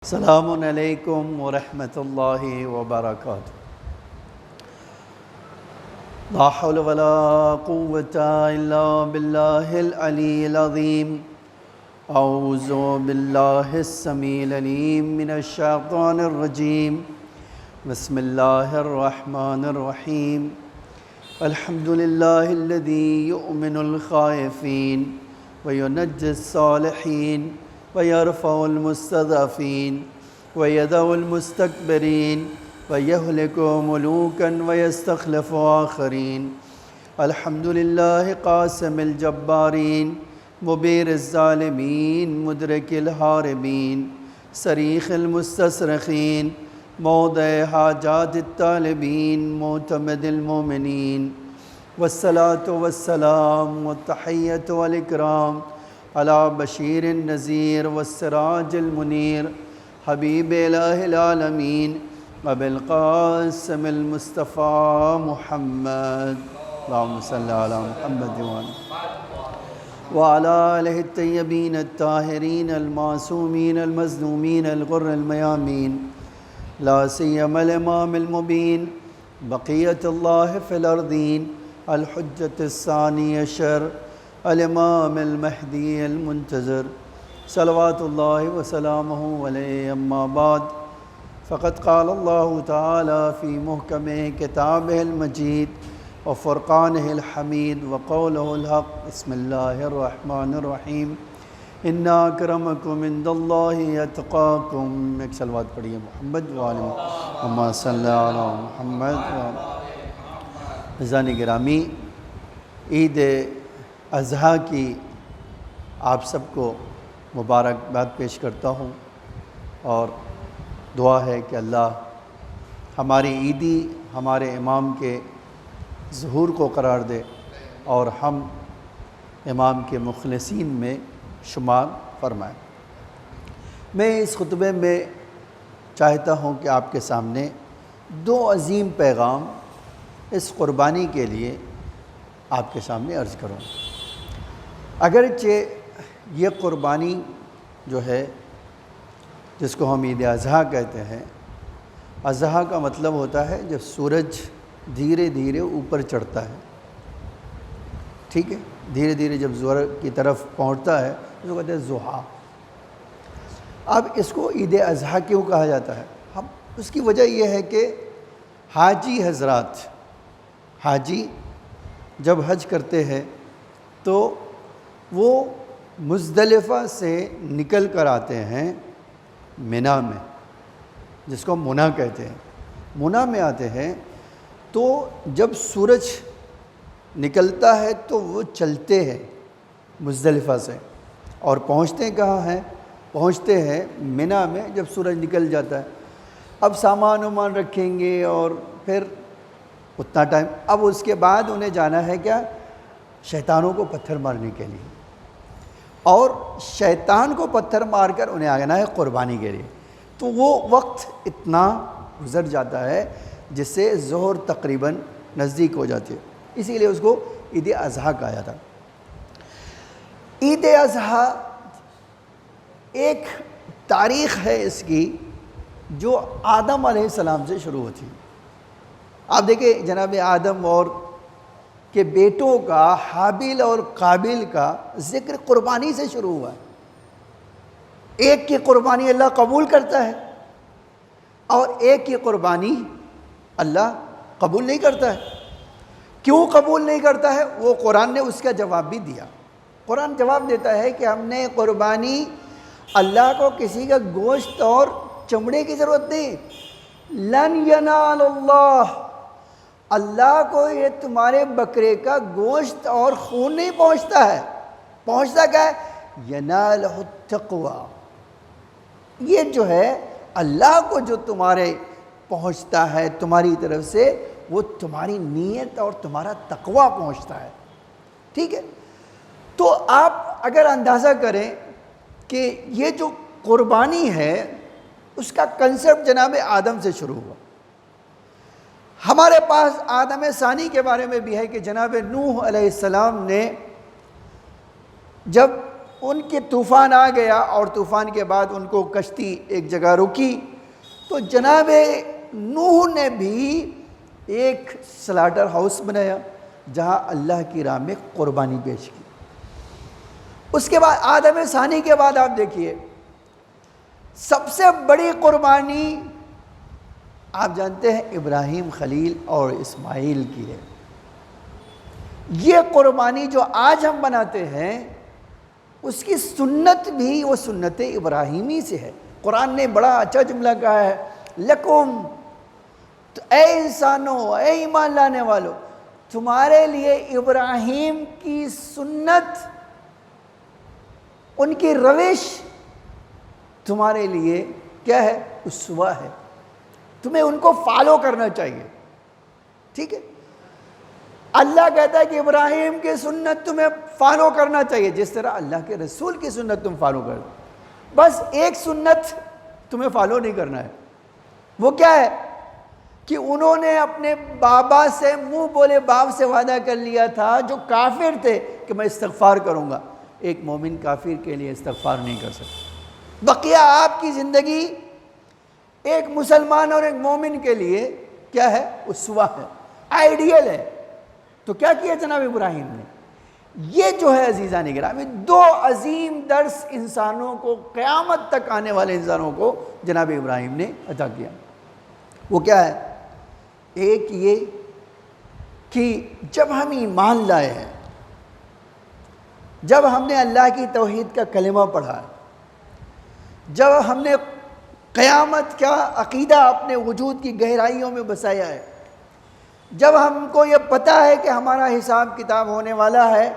السلام علیکم ورحمۃ اللہ وبرکاتہ۔ لا حول ولا قوة الا باللہ العلی العظیم۔ اعوذ باللہ السمیع العلیم من الشیطان الرجیم۔ بسم اللہ الرحمن الرحیم۔ الحمد للہ الذی یؤمن الخائفین وینجی الصالحین ويرفع المستضعفين ويدع المستكبرين ويهلك ملوكا ويستخلف آخرين۔ الحمد لله قاسم الجبارين مبير الظالمين مدرك الهاربين صريخ المستصرخين موضع حاجات الطالبين معتمد المؤمنين، والصلاة والسلام والتحية والإكرام على بشیر النذیر والسراج المنیر حبیب الہ العالمین ابی القاسم المصطفیٰ محمد، اللہم صلی علی محمد وعلی آلہ الطیبین الطاہرین المعصومین المظلومین الغر المیامین، لا سیما الامام المبین بقیۃ اللہ فی الارضین الحجۃ الثانی عشر الامام المہدی المنتظر صلوات اللہ وسلامہ علیہ، اما بعد فقد قال اللہ تعالی فی محکم کتابہ المجید وفرقانہ الحمید وقولہ الحق۔ بسم اللہ الرحمن الرحیم۔ ان اکرمکم عند اللہ اتقاکم۔ ایک صلوات پڑھیے محمد وعلی محمد صلی علی محمد۔ عزیزان گرامی، عید اضحیٰ کی آپ سب کو مبارکباد پیش کرتا ہوں، اور دعا ہے کہ اللہ ہماری عیدی ہمارے امام کے ظہور کو قرار دے اور ہم امام کے مخلصین میں شمار فرمائیں۔ میں اس خطبے میں چاہتا ہوں کہ آپ کے سامنے دو عظیم پیغام اس قربانی کے لیے آپ کے سامنے عرض کروں۔ اگرچہ یہ قربانی جو ہے، جس کو ہم عید اضحیٰ کہتے ہیں، اضحیٰ کا مطلب ہوتا ہے جب سورج دھیرے دھیرے اوپر چڑھتا ہے، ٹھیک ہے، دھیرے دھیرے جب زہر کی طرف پہنچتا ہے اس کو کہتے ہیں ضحیٰ۔ اب اس کو عید اضحیٰ کیوں کہا جاتا ہے؟ اس کی وجہ یہ ہے کہ حاجی حضرات، حاجی جب حج کرتے ہیں تو وہ مزدلفہ سے نکل کر آتے ہیں منی میں، جس کو منی کہتے ہیں۔ منی میں آتے ہیں تو جب سورج نکلتا ہے تو وہ چلتے ہیں مزدلفہ سے، اور پہنچتے کہاں ہیں؟ پہنچتے ہیں منی میں جب سورج نکل جاتا ہے۔ اب سامان وامان رکھیں گے اور پھر اتنا ٹائم، اب اس کے بعد انہیں جانا ہے کیا؟ شیطانوں کو پتھر مارنے کے لیے، اور شیطان کو پتھر مار کر انہیں آنا ہے قربانی کے لیے۔ تو وہ وقت اتنا گزر جاتا ہے جس سے ظہر تقریباً نزدیک ہو جاتی ہے، اسی لیے اس کو عید اضحیٰ کہا جاتا ہے۔ عید اضحیٰ ایک تاریخ ہے اس کی جو آدم علیہ السلام سے شروع ہوتی ہے۔ آپ دیکھیں جناب آدم اور کہ بیٹوں کا، حابیل اور قابیل کا ذکر قربانی سے شروع ہوا ہے۔ ایک کی قربانی اللہ قبول کرتا ہے اور ایک کی قربانی اللہ قبول نہیں کرتا ہے۔ کیوں قبول نہیں کرتا ہے؟ وہ قرآن نے اس کا جواب بھی دیا۔ قرآن جواب دیتا ہے کہ ہم نے قربانی، اللہ کو کسی کا گوشت اور چمڑے کی ضرورت نہیں۔ لن ینال اللہ، اللہ کو یہ تمہارے بکرے کا گوشت اور خون نہیں پہنچتا ہے، پہنچتا کیا ہے؟ ینالہ التقوی، یہ جو ہے اللہ کو جو تمہارے پہنچتا ہے تمہاری طرف سے، وہ تمہاری نیت اور تمہارا تقوی پہنچتا ہے، ٹھیک ہے؟ تو آپ اگر اندازہ کریں کہ یہ جو قربانی ہے اس کا کنسپٹ جناب آدم سے شروع ہوا۔ ہمارے پاس آدم ثانی کے بارے میں بھی ہے کہ جناب نوح علیہ السلام نے جب ان کے طوفان آ گیا اور طوفان کے بعد ان کو کشتی ایک جگہ رکی، تو جناب نوح نے بھی ایک سلاٹر ہاؤس بنایا جہاں اللہ کی راہ میں قربانی پیش کی۔ اس کے بعد آدم ثانی کے بعد آپ دیکھیے سب سے بڑی قربانی آپ جانتے ہیں ابراہیم خلیل اور اسماعیل کی ہے۔ یہ قربانی جو آج ہم بناتے ہیں اس کی سنت بھی وہ سنت ابراہیمی سے ہے۔ قرآن نے بڑا اچھا جملہ کہا ہے، لکم، تو اے انسانوں، اے ایمان لانے والوں، تمہارے لیے ابراہیم کی سنت، ان کی روش تمہارے لیے کیا ہے؟ اسوہ ہے، تمہیں ان کو فالو کرنا چاہیے، ٹھیک ہے؟ اللہ کہتا ہے کہ ابراہیم کی سنت تمہیں فالو کرنا چاہیے، جس طرح اللہ کے رسول کی سنت تم فالو کر دو۔ بس ایک سنت تمہیں فالو نہیں کرنا ہے، وہ کیا ہے کہ انہوں نے اپنے بابا سے، منہ بولے باپ سے وعدہ کر لیا تھا جو کافر تھے کہ میں استغفار کروں گا۔ ایک مومن کافر کے لیے استغفار نہیں کر سکتا۔ بقیہ آپ کی زندگی ایک مسلمان اور ایک مومن کے لیے کیا ہے؟ اسوہ ہے، آئیڈیل ہے۔ تو کیا کیا جناب ابراہیم نے؟ یہ جو ہے عزیزان گرامی، دو عظیم درس انسانوں کو، قیامت تک آنے والے انسانوں کو جناب ابراہیم نے عطا کیا۔ وہ کیا ہے؟ ایک یہ کہ جب ہم ایمان لائے ہیں، جب ہم نے اللہ کی توحید کا کلمہ پڑھا ہے، جب ہم نے قیامت کا عقیدہ اپنے وجود کی گہرائیوں میں بسایا ہے، جب ہم کو یہ پتہ ہے کہ ہمارا حساب کتاب ہونے والا ہے،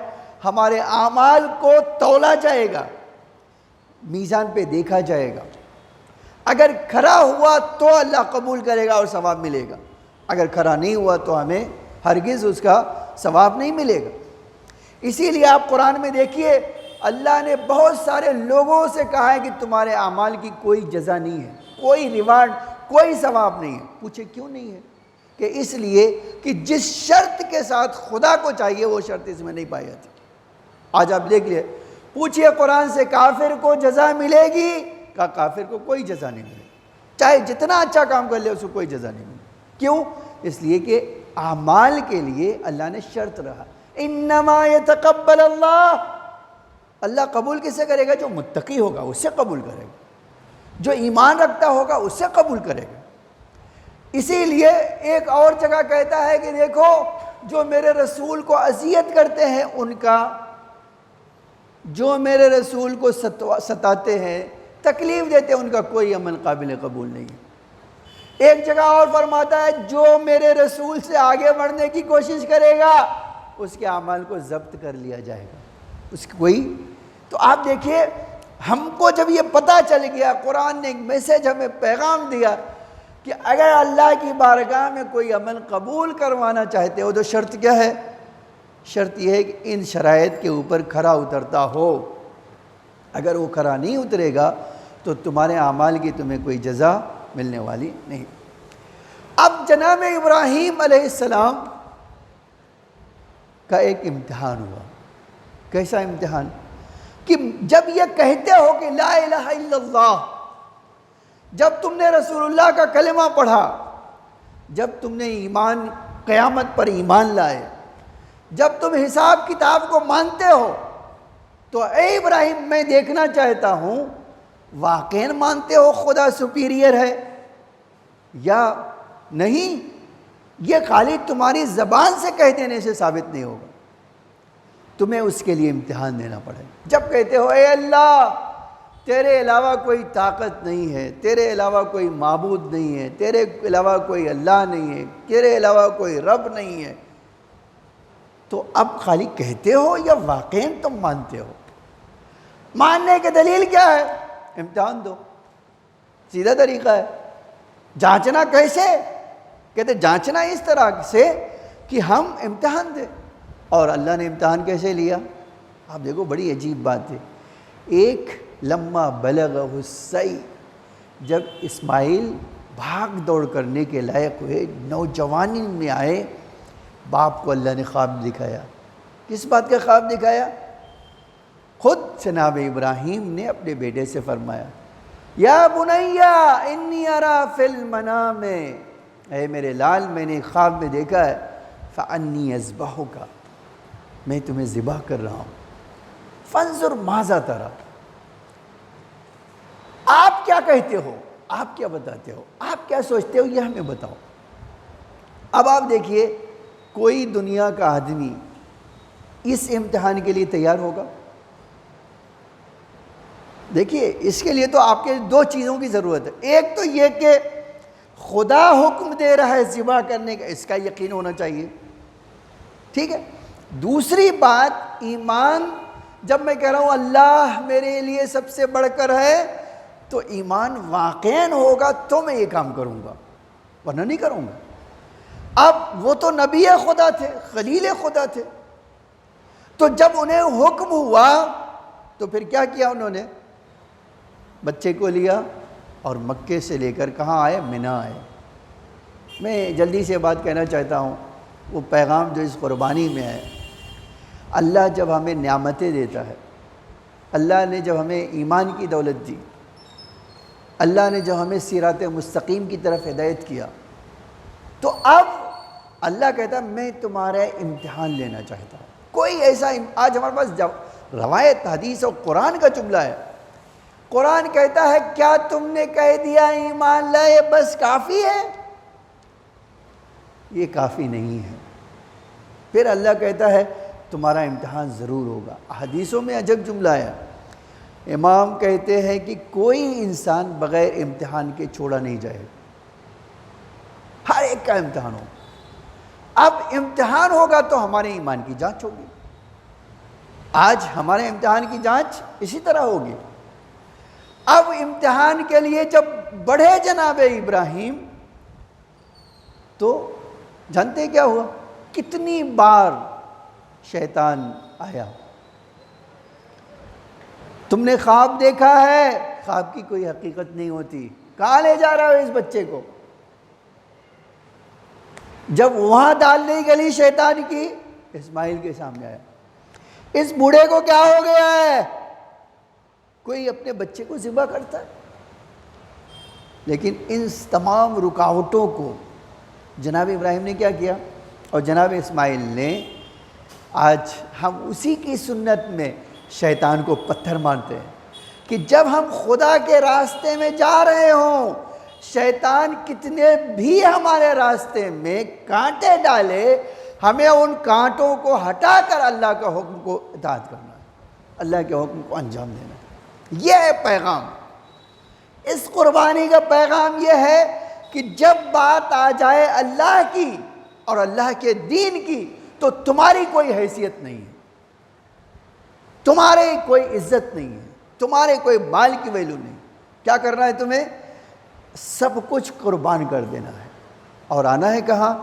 ہمارے اعمال کو تولا جائے گا، میزان پہ دیکھا جائے گا، اگر کھرا ہوا تو اللہ قبول کرے گا اور ثواب ملے گا، اگر کھرا نہیں ہوا تو ہمیں ہرگز اس کا ثواب نہیں ملے گا۔ اسی لیے آپ قرآن میں دیکھیے اللہ نے بہت سارے لوگوں سے کہا ہے کہ تمہارے اعمال کی کوئی جزا نہیں ہے، کوئی ریوارڈ، کوئی ثواب نہیں ہے۔ پوچھے کیوں نہیں ہے؟ کہ اس لیے کہ جس شرط کے ساتھ خدا کو چاہیے وہ شرط اس میں نہیں پائی جاتی۔ آج آپ دیکھ لیے، پوچھئے قرآن سے کافر کو جزا ملے گی؟ کہا کافر کو کوئی جزا نہیں ملے گی، چاہے جتنا اچھا کام کر لے اس کو کوئی جزا نہیں ملے گی۔ کیوں؟ اس لیے کہ اعمال کے لیے اللہ نے شرط رہا، انما یتقبل اللہ، اللہ قبول کسے کرے گا؟ جو متقی ہوگا اسے قبول کرے گا، جو ایمان رکھتا ہوگا اسے قبول کرے گا۔ اسی لیے ایک اور جگہ کہتا ہے کہ دیکھو جو میرے رسول کو اذیت کرتے ہیں ان کا، جو میرے رسول کو ستاتے ہیں، تکلیف دیتے ہیں، ان کا کوئی عمل قابل قبول نہیں ہے۔ ایک جگہ اور فرماتا ہے جو میرے رسول سے آگے بڑھنے کی کوشش کرے گا اس کے اعمال کو ضبط کر لیا جائے گا، اس کی کوئی۔ تو آپ دیکھیے ہم کو جب یہ پتہ چل گیا، قرآن نے ایک میسج ہمیں پیغام دیا کہ اگر اللہ کی بارگاہ میں کوئی عمل قبول کروانا چاہتے ہو تو شرط کیا ہے؟ شرط یہ ہے کہ ان شرائط کے اوپر کھرا اترتا ہو، اگر وہ کھرا نہیں اترے گا تو تمہارے اعمال کی تمہیں کوئی جزا ملنے والی نہیں۔ اب جناب ابراہیم علیہ السلام کا ایک امتحان ہوا۔ کیسا امتحان؟ کہ جب یہ کہتے ہو کہ لا الہ الا اللہ، جب تم نے رسول اللہ کا کلمہ پڑھا، جب تم نے ایمان، قیامت پر ایمان لائے، جب تم حساب کتاب کو مانتے ہو، تو اے ابراہیم میں دیکھنا چاہتا ہوں واقعاً مانتے ہو خدا سپیریئر ہے یا نہیں؟ یہ خالی تمہاری زبان سے کہہ دینے سے ثابت نہیں ہوگا، تمہیں اس کے لیے امتحان دینا پڑے۔ جب کہتے ہو اے اللہ تیرے علاوہ کوئی طاقت نہیں ہے، تیرے علاوہ کوئی معبود نہیں ہے، تیرے علاوہ کوئی اللہ نہیں ہے، تیرے علاوہ کوئی رب نہیں ہے، تو اب خالی کہتے ہو یا واقعاً تم مانتے ہو؟ ماننے کی دلیل کیا ہے؟ امتحان دو، سیدھا طریقہ ہے۔ جانچنا کیسے؟ کہتے جانچنا اس طرح سے کہ ہم امتحان دیں۔ اور اللہ نے امتحان کیسے لیا؟ آپ دیکھو بڑی عجیب بات ہے۔ ایک لما بلغہ السعی، جب اسماعیل بھاگ دوڑ کرنے کے لائق ہوئے، نوجوانی میں آئے، باپ کو اللہ نے خواب دکھایا۔ کس بات کا خواب دکھایا؟ خود جناب ابراہیم نے اپنے بیٹے سے فرمایا یا بنیا انی ارا فی المنام، اے میرے لال میں نے خواب میں دیکھا ہے فانی اذبحک، میں تمہیں ذبح کر رہا ہوں، فانظر ماذا تری، آپ کیا کہتے ہو، آپ کیا بتاتے ہو، آپ کیا سوچتے ہو، یہ ہمیں بتاؤ۔ اب آپ دیکھیے کوئی دنیا کا آدمی اس امتحان کے لیے تیار ہوگا؟ دیکھیے اس کے لیے تو آپ کے دو چیزوں کی ضرورت ہے، ایک تو یہ کہ خدا حکم دے رہا ہے ذبح کرنے کا، اس کا یقین ہونا چاہیے، ٹھیک ہے۔ دوسری بات ایمان، جب میں کہہ رہا ہوں اللہ میرے لیے سب سے بڑھ کر ہے تو ایمان واقعاً ہوگا تو میں یہ کام کروں گا، ورنہ نہیں کروں گا۔ اب وہ تو نبی خدا تھے، خلیل خدا تھے، تو جب انہیں حکم ہوا تو پھر کیا کیا انہوں نے؟ بچے کو لیا اور مکے سے لے کر کہاں آئے؟ منی آئے۔ میں جلدی سے بات کہنا چاہتا ہوں، وہ پیغام جو اس قربانی میں ہے، اللہ جب ہمیں نعمتیں دیتا ہے، اللہ نے جب ہمیں ایمان کی دولت دی، اللہ نے جب ہمیں صراط مستقیم کی طرف ہدایت کیا، تو اب اللہ کہتا ہے میں تمہارا امتحان لینا چاہتا ہوں۔ کوئی ایسا آج ہمارے پاس روایت حدیث اور قرآن کا جملہ ہے، قرآن کہتا ہے کیا تم نے کہہ دیا ایمان لائے بس کافی ہے؟ یہ کافی نہیں ہے۔ پھر اللہ کہتا ہے تمہارا امتحان ضرور ہوگا۔ حدیثوں میں عجب جملہ ہے، امام کہتے ہیں کہ کوئی انسان بغیر امتحان کے چھوڑا نہیں جائے، ہر ایک کا امتحان ہوگا۔ اب امتحان ہوگا تو ہمارے ایمان کی جانچ ہوگی۔ آج ہمارے امتحان کی جانچ اسی طرح ہوگی۔ اب امتحان کے لیے جب بڑھے جناب ابراہیم تو جانتے کیا ہوا؟ کتنی بار شیطان آیا، تم نے خواب دیکھا ہے، خواب کی کوئی حقیقت نہیں ہوتی، کہاں لے جا رہا ہو اس بچے کو؟ جب وہاں ڈالنے گلی شیطان کی، اسماعیل کے سامنے آیا، اس بوڑھے کو کیا ہو گیا ہے؟ کوئی اپنے بچے کو ذبح کرتا ہے؟ لیکن ان تمام رکاوٹوں کو جناب ابراہیم نے کیا کیا، اور جناب اسماعیل نے، آج ہم اسی کی سنت میں شیطان کو پتھر مارتے ہیں کہ جب ہم خدا کے راستے میں جا رہے ہوں، شیطان کتنے بھی ہمارے راستے میں کانٹے ڈالے، ہمیں ان کانٹوں کو ہٹا کر اللہ کا حکم کو اطاعت کرنا ہے، اللہ کے حکم کو انجام دینا ہے۔ یہ ہے پیغام، اس قربانی کا پیغام یہ ہے کہ جب بات آ جائے اللہ کی اور اللہ کے دین کی تو تمہاری کوئی حیثیت نہیں ہے، تمہارے کوئی عزت نہیں ہے، تمہارے کوئی مال کی ویلیو نہیں۔ کیا کرنا ہے تمہیں؟ سب کچھ قربان کر دینا ہے، اور آنا ہے کہاں؟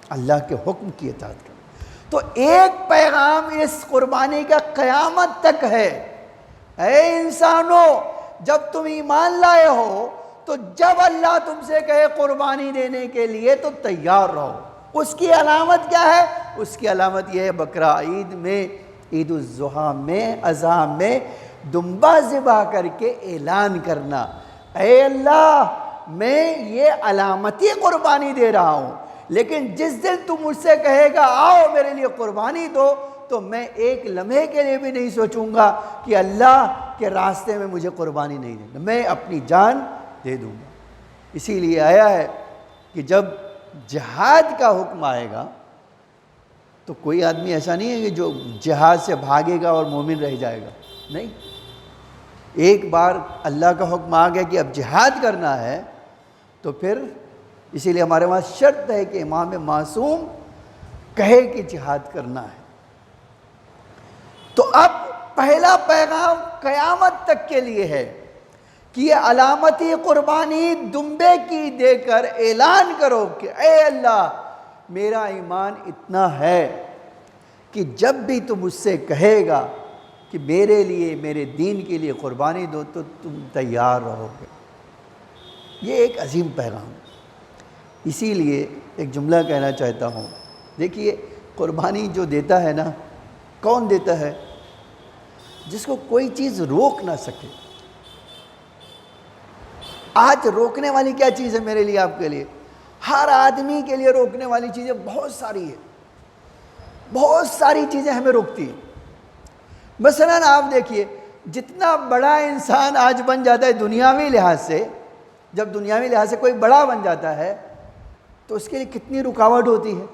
اللہ کے حکم کی اطاعت کرنا۔ تو ایک پیغام اس قربانی کا قیامت تک ہے، اے انسانوں جب تم ایمان لائے ہو تو جب اللہ تم سے کہے قربانی دینے کے لیے تو تیار رہو۔ اس کی علامت کیا ہے؟ اس کی علامت یہ ہے بقرہ عید میں، عید الاضحیٰ میں، اضحیٰ میں دمبا ذبح کر کے اعلان کرنا، اے اللہ میں یہ علامتی قربانی دے رہا ہوں، لیکن جس دن تم مجھ سے کہے گا آؤ میرے لیے قربانی دو، تو میں ایک لمحے کے لیے بھی نہیں سوچوں گا کہ اللہ کے راستے میں مجھے قربانی نہیں دینا، میں اپنی جان دے دوں گا۔ اسی لیے آیا ہے کہ جب جہاد کا حکم آئے گا تو کوئی آدمی ایسا نہیں ہے کہ جو جہاد سے بھاگے گا اور مومن رہ جائے گا، نہیں۔ ایک بار اللہ کا حکم آ گیا کہ اب جہاد کرنا ہے تو پھر اسی لیے ہمارے وہاں شرط ہے کہ امام معصوم کہے کہ جہاد کرنا ہے۔ تو اب پہلا پیغام قیامت تک کے لیے ہے کہ یہ علامتی قربانی دمبے کی دے کر اعلان کرو کہ اے اللہ میرا ایمان اتنا ہے کہ جب بھی تم مجھ سے کہے گا کہ میرے لیے، میرے دین کے لیے قربانی دو تو تم تیار رہو گے۔ یہ ایک عظیم پیغام ہے۔ اسی لیے ایک جملہ کہنا چاہتا ہوں، دیکھیے قربانی جو دیتا ہے نا، کون دیتا ہے؟ جس کو کوئی چیز روک نہ سکے۔ آج روکنے والی کیا چیز ہے میرے لیے، آپ کے لیے؟ ہر آدمی کے لیے روکنے والی چیزیں بہت ساری ہیں، بہت ساری چیزیں ہمیں روکتی ہیں۔ مثلاً آپ دیکھیے، جتنا بڑا انسان آج بن جاتا ہے دنیاوی لحاظ سے، جب دنیاوی لحاظ سے کوئی بڑا بن جاتا ہے تو اس کے لیے کتنی رکاوٹ ہوتی ہے۔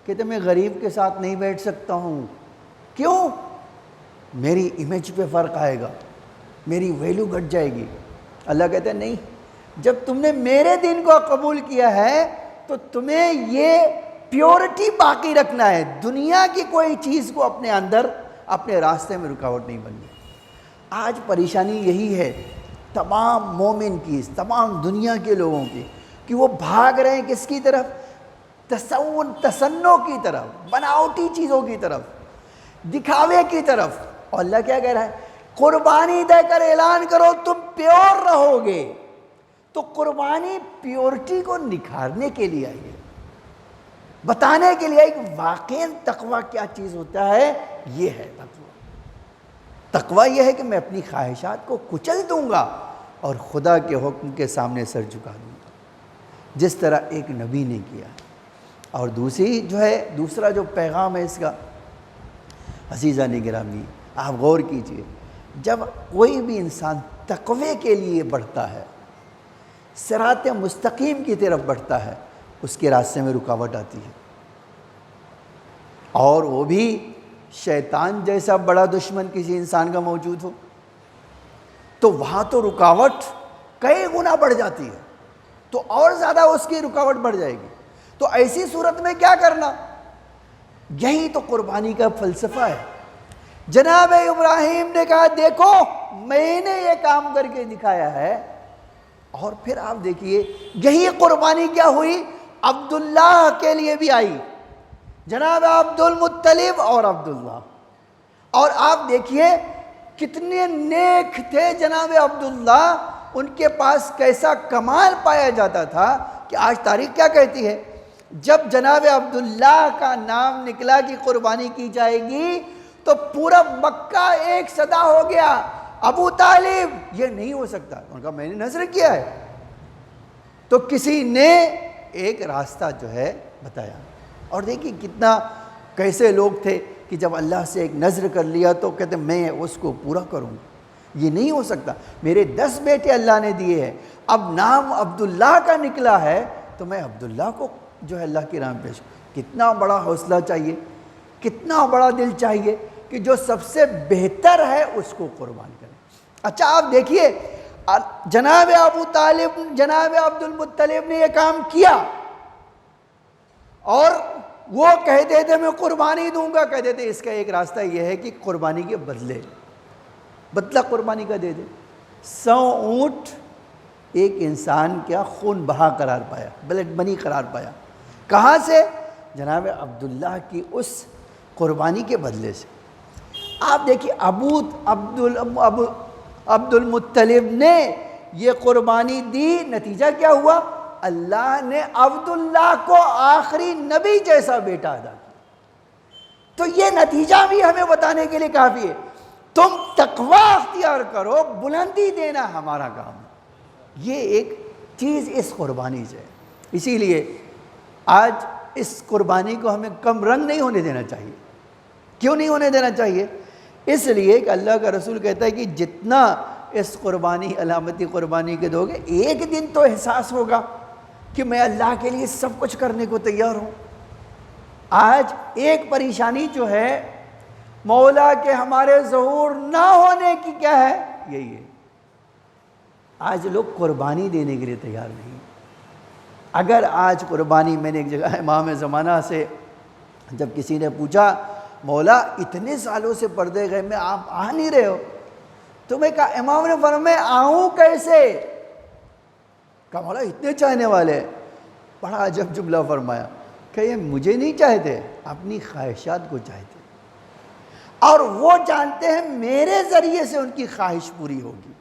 کہتے میں غریب کے ساتھ نہیں بیٹھ سکتا ہوں، کیوں؟ میری امیج پہ فرق آئے گا، میری ویلیو گھٹ جائے گی۔ اللہ کہتے ہیں نہیں، جب تم نے میرے دین کو قبول کیا ہے تو تمہیں یہ پیورٹی باقی رکھنا ہے، دنیا کی کوئی چیز کو اپنے اندر، اپنے راستے میں رکاوٹ نہیں بننی۔ آج پریشانی یہی ہے تمام مومن کی، تمام دنیا کے لوگوں کی، کہ وہ بھاگ رہے ہیں کس کی طرف؟ تصنع کی طرف، بناوٹی چیزوں کی طرف، دکھاوے کی طرف۔ اور اللہ کیا کہہ رہا ہے؟ قربانی دے کر اعلان کرو تم پیور رہو گے۔ تو قربانی پیورٹی کو نکھارنے کے لیے آئی ہے، بتانے کے لیے ایک واقعی تقویٰ کیا چیز ہوتا ہے۔ یہ ہے تقویٰ۔ تقویٰ یہ ہے کہ میں اپنی خواہشات کو کچل دوں گا اور خدا کے حکم کے سامنے سر جھکا دوں گا، جس طرح ایک نبی نے کیا۔ اور دوسرا جو پیغام ہے اس کا، عزیزان گرامی آپ غور کیجئے، جب کوئی بھی انسان تقوی کے لیے بڑھتا ہے، صراط مستقیم کی طرف بڑھتا ہے، اس کے راستے میں رکاوٹ آتی ہے، اور وہ بھی شیطان جیسا بڑا دشمن کسی انسان کا موجود ہو تو وہاں تو رکاوٹ کئی گنا بڑھ جاتی ہے، تو اور زیادہ اس کی رکاوٹ بڑھ جائے گی۔ تو ایسی صورت میں کیا کرنا؟ یہی تو قربانی کا فلسفہ ہے۔ جناب ابراہیم نے کہا دیکھو میں نے یہ کام کر کے دکھایا ہے، اور پھر آپ دیکھیے یہی قربانی کیا ہوئی؟ عبداللہ کے لیے بھی آئی، جناب عبد المطلب اور عبداللہ۔ اور آپ دیکھیے کتنے نیک تھے جناب عبداللہ، ان کے پاس کیسا کمال پایا جاتا تھا کہ آج تاریخ کیا کہتی ہے؟ جب جناب عبداللہ کا نام نکلا کہ قربانی کی جائے گی تو پورا مکہ ایک صدا ہو گیا، ابو طالب یہ نہیں ہو سکتا۔ انہوں نے کہا میں نے نذر کیا ہے۔ تو کسی نے ایک راستہ جو ہے بتایا، اور دیکھیں کیسے لوگ تھے کہ جب اللہ سے ایک نذر کر لیا تو کہتے میں اس کو پورا کروں، یہ نہیں ہو سکتا، میرے 10 بیٹے اللہ نے دیے ہیں، اب نام عبداللہ کا نکلا ہے تو میں عبداللہ کو جو ہے اللہ کی راہ میں پیش۔ کتنا بڑا حوصلہ چاہیے، کتنا بڑا دل چاہیے کہ جو سب سے بہتر ہے اس کو قربان کریں۔ اچھا آپ دیکھیے جناب ابو طالب، جناب عبد المطلب نے یہ کام کیا، اور وہ کہتے تھے میں قربانی دوں گا، کہتے تھے اس کا ایک راستہ یہ ہے کہ قربانی کے بدلہ قربانی کا دے دے۔ 100 اونٹ ایک انسان کیا خون بہا قرار پایا، بلڈ منی قرار پایا، کہاں سے؟ جناب عبداللہ کی اس قربانی کے بدلے سے۔ آپ دیکھیے عبد المطلب نے یہ قربانی دی، نتیجہ کیا ہوا؟ اللہ نے عبداللہ کو آخری نبی جیسا بیٹا ادا کیا۔ تو یہ نتیجہ بھی ہمیں بتانے کے لیے کافی ہے، تم تقوی اختیار کرو، بلندی دینا ہمارا کام ہے۔ یہ ایک چیز اس قربانی سے ہے۔ اسی لیے آج اس قربانی کو ہمیں کم رنگ نہیں ہونے دینا چاہیے۔ کیوں نہیں ہونے دینا چاہیے؟ اس لیے کہ اللہ کا رسول کہتا ہے کہ جتنا اس قربانی، علامتی قربانی کے دو گے، ایک دن تو احساس ہوگا کہ میں اللہ کے لیے سب کچھ کرنے کو تیار ہوں۔ آج ایک پریشانی جو ہے مولا کے ہمارے ظہور نہ ہونے کی کیا ہے؟ یہی ہے، آج لوگ قربانی دینے کے لیے تیار نہیں۔ اگر آج قربانی، میں نے ایک جگہ امام زمانہ سے جب کسی نے پوچھا مولا اتنے سالوں سے پردے گئے میں آپ آ نہیں رہے ہو، تو میں کہا، امام نے فرمایا آؤں کیسے؟ کہا مولا اتنے چاہنے والے، بڑا عجب جملہ فرمایا کہ یہ مجھے نہیں چاہتے، اپنی خواہشات کو چاہتے، اور وہ جانتے ہیں میرے ذریعے سے ان کی خواہش پوری ہوگی۔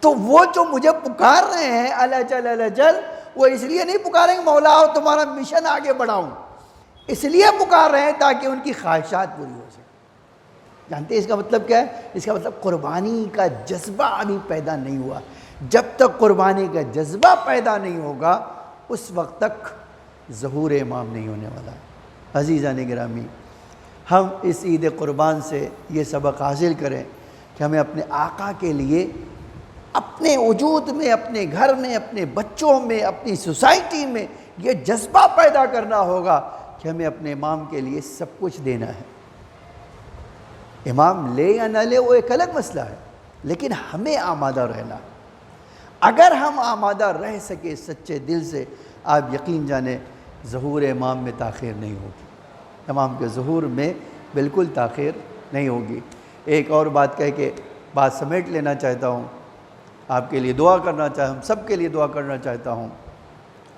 تو وہ جو مجھے پکار رہے ہیں الجل، وہ اس لیے نہیں پکاریں گے مولا آؤ تمہارا مشن آگے بڑھاؤں، اس لیے پکار رہے ہیں تاکہ ان کی خواہشات پوری ہو سکے۔ جانتے ہیں اس کا مطلب کیا ہے؟ اس کا مطلب قربانی کا جذبہ ابھی پیدا نہیں ہوا. جب تک قربانی کا جذبہ پیدا نہیں ہوگا اس وقت تک ظہور امام نہیں ہونے والا. عزیزان گرامی، ہم اس عید قربان سے یہ سبق حاصل کریں کہ ہمیں اپنے آقا کے لیے اپنے وجود میں، اپنے گھر میں، اپنے بچوں میں، اپنی سوسائٹی میں یہ جذبہ پیدا کرنا ہوگا کہ ہمیں اپنے امام کے لیے سب کچھ دینا ہے. امام لے یا نہ لے وہ ایک الگ مسئلہ ہے، لیکن ہمیں آمادہ رہنا. اگر ہم آمادہ رہ سکے سچے دل سے، آپ یقین جانیں ظہور امام میں تاخیر نہیں ہوگی. امام کے ظہور میں بالکل تاخیر نہیں ہوگی. ایک اور بات کہہ کے بات سمیٹ لینا چاہتا ہوں. آپ کے لیے دعا کرنا چاہتا ہوں، ہم سب کے لیے دعا کرنا چاہتا ہوں.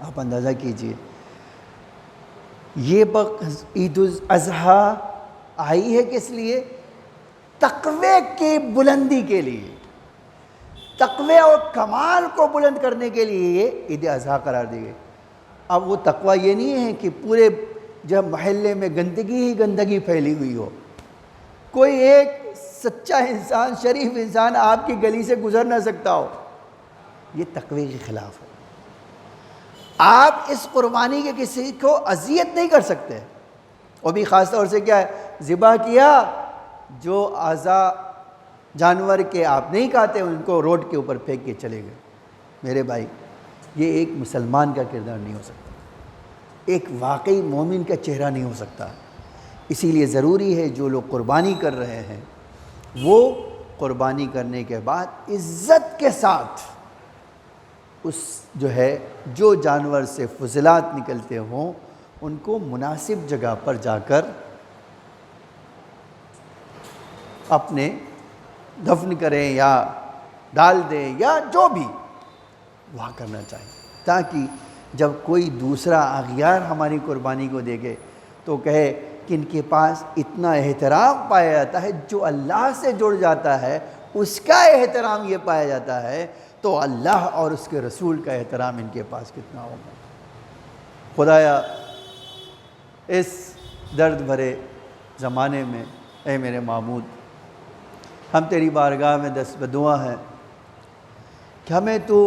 آپ اندازہ کیجئے یہ عید الاضحیٰ آئی ہے کس لیے؟ تقوی کی بلندی کے لیے، تقوی اور کمال کو بلند کرنے کے لیے یہ عید اضحیٰ قرار دی گئی. اب وہ تقوی یہ نہیں ہے کہ پورے جب محلے میں گندگی ہی گندگی پھیلی ہوئی ہو، کوئی ایک سچا انسان، شریف انسان آپ کی گلی سے گزر نہ سکتا ہو. یہ تقوی کے خلاف ہے. آپ اس قربانی کے کسی کو اذیت نہیں کر سکتے. وہ بھی خاص طور سے کیا ہے؟ ذبح کیا، جو اعضاء جانور کے آپ نہیں کھاتے ان کو روڈ کے اوپر پھینک کے چلے گئے. میرے بھائی، یہ ایک مسلمان کا کردار نہیں ہو سکتا، ایک واقعی مومن کا چہرہ نہیں ہو سکتا. اسی لیے ضروری ہے جو لوگ قربانی کر رہے ہیں وہ قربانی کرنے کے بعد عزت کے ساتھ اس جو جانور سے فضلات نکلتے ہوں ان کو مناسب جگہ پر جا کر اپنے دفن کریں یا ڈال دیں یا جو بھی وہاں کرنا چاہیے، تاکہ جب کوئی دوسرا اغیار ہماری قربانی کو دیکھے تو کہے کہ ان کے پاس اتنا احترام پایا جاتا ہے. جو اللہ سے جڑ جاتا ہے اس کا احترام یہ پایا جاتا ہے، تو اللہ اور اس کے رسول کا احترام ان کے پاس کتنا ہوگا. خدایا اس درد بھرے زمانے میں اے میرے معبود، ہم تیری بارگاہ میں دست بدعا ہیں کہ ہمیں تو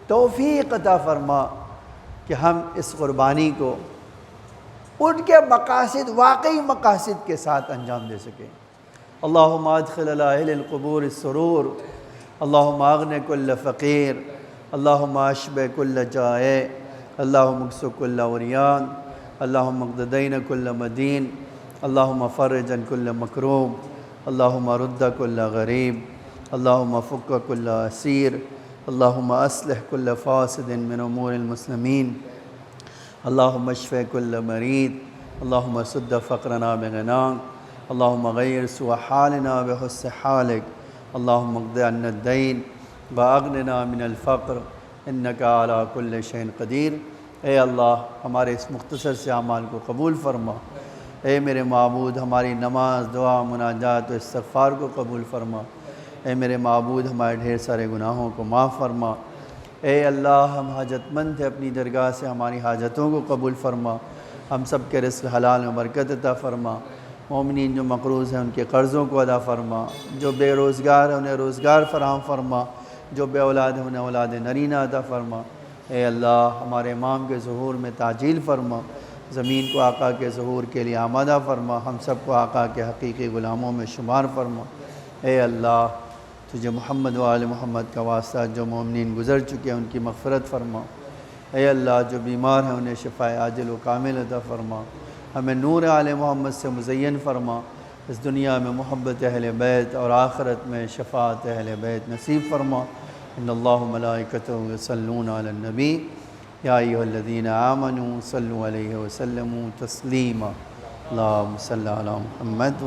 توفیق عطا فرما کہ ہم اس قربانی کو ان کے مقاصد، واقعی مقاصد کے ساتھ انجام دے سکیں. اللہم ادخل علی اہل القبور السرور، اللہم اغن کل فقیر، اللہم اشبع کل جائع، اللہم اکس کل عریان، اللہم اقض دین کل مدین، اللہم فرج عن کل مکروب، اللہم رد کل غریب، اللہم فک کل اسیر، اللہم اصلح کل فاسد من امور المسلمین، اللہم اشف کل مریض، اللہم سد فقرنا بغناک، اللہم غیر سوء حالنا بحسن حالک، اللہم اقض عنا الدین واغننا من الفقر انک علی کل شیء قدیر. اے اللہ ہمارے اس مختصر سے اعمال کو قبول فرما. اے میرے معبود ہماری نماز، دعا، مناجات و استغفار کو قبول فرما. اے میرے معبود ہمارے ڈھیر سارے گناہوں کو معاف فرما. اے اللہ ہم حاجت مند ہیں، اپنی درگاہ سے ہماری حاجتوں کو قبول فرما. ہم سب کے رزق حلال میں برکت عطا فرما. مومنین جو مقروض ہیں ان کے قرضوں کو ادا فرما. جو بے روزگار ہیں انہیں روزگار فراہم فرما. جو بے اولاد ہیں انہیں اولاد نرینہ عطا فرما. اے اللہ ہمارے امام کے ظہور میں تعجیل فرما. زمین کو آقا کے ظہور کے لیے آمادہ فرما. ہم سب کو آقا کے حقیقی غلاموں میں شمار فرما. اے اللہ تجھے محمد و آل محمد کا واسطہ جو مومنین گزر چکے ہیں ان کی مغفرت فرما. اے اللہ جو بیمار ہیں انہیں شفاء عاجل و کامل عطا فرما. ہمیں نور آل محمد سے مزین فرما. اس دنیا میں محبت اہل بیت اور آخرت میں شفاعت اہل بیت نصیب فرما. ان اللہ ملائکتہ یصلون علی النبی یا ایھا الذین آمنوا صلوا علیہ وسلموا تسلیما. اللہم صلی علی محمد.